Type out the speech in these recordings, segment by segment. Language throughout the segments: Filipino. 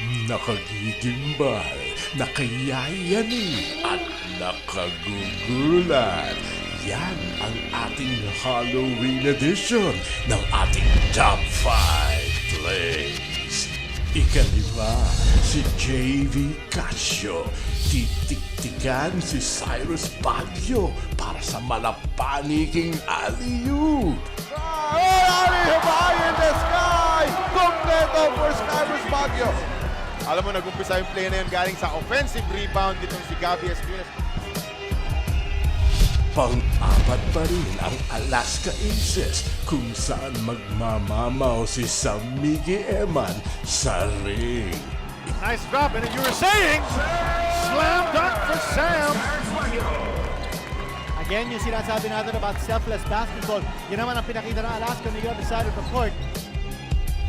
Nakagigimbal, nakayayani at nakagugulat. Yan ang ating Halloween edition ng ating Top 5 Plays. Ikalima, si JV Casio. Titiktikan si Cyrus Baguio para sa malapaniking alley-oop. Alley high in the sky! Kompleto for Cyrus Baguio. Alam mo, nag-umpisa yung play na yun galing sa offensive rebound ditong si Gabby Espinas. Pang-apat pa rin ang Alaska Aces kung saan magmamamaw si Samigi Eman sa ring. Nice drop, and you were saying, slam dunk for Sam. Again, yung sinasabi natin about selfless basketball, yun naman ang pinakita ng Alaska on the other side of the court.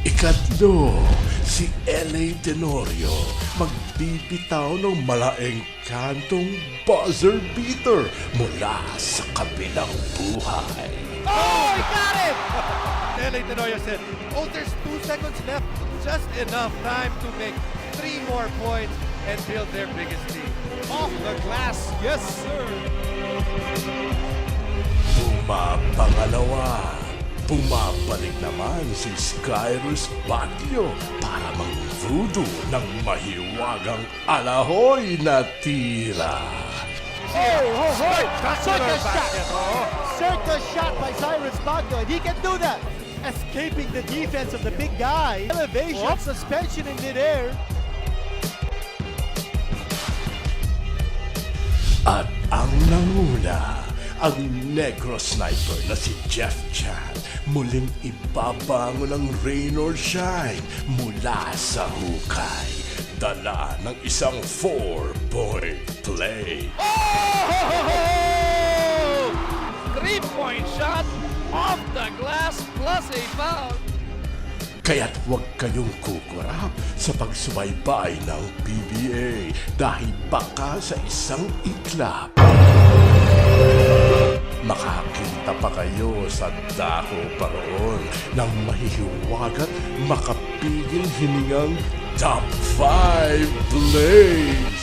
Ikatlo, si L.A. Tenorio magbibitaw ng malaeng kantong buzzer beater mula sa kabilang buhay. Oh, he got it! L.A. Tenorio said, oh, there's 2 seconds left. Just enough time to make 3 more points and build their biggest lead. Off the glass, yes, sir! Pangalawa, bumabalik naman si Cyrus Baguio para mang-voodoo ng mahiwagang alahoy na tira. Circus shot by Cyrus Baguio, and he can do that. Escaping the defense of the big guy. Elevation, suspension in midair. At ang nanguna, ang negro sniper na si Jeff Chan muling ibabangon ng rain or shine mula sa hukay. Dala ng isang 4-point play. Oh! 3-point shot off the glass plus a foul. Kaya't huwag kayong kukurap sa pagsubaybay ng PBA dahil baka sa isang iklap makakita pa kayo sa dako paroon ng mahihiwagat makapigil hiningang Top 5 Plays!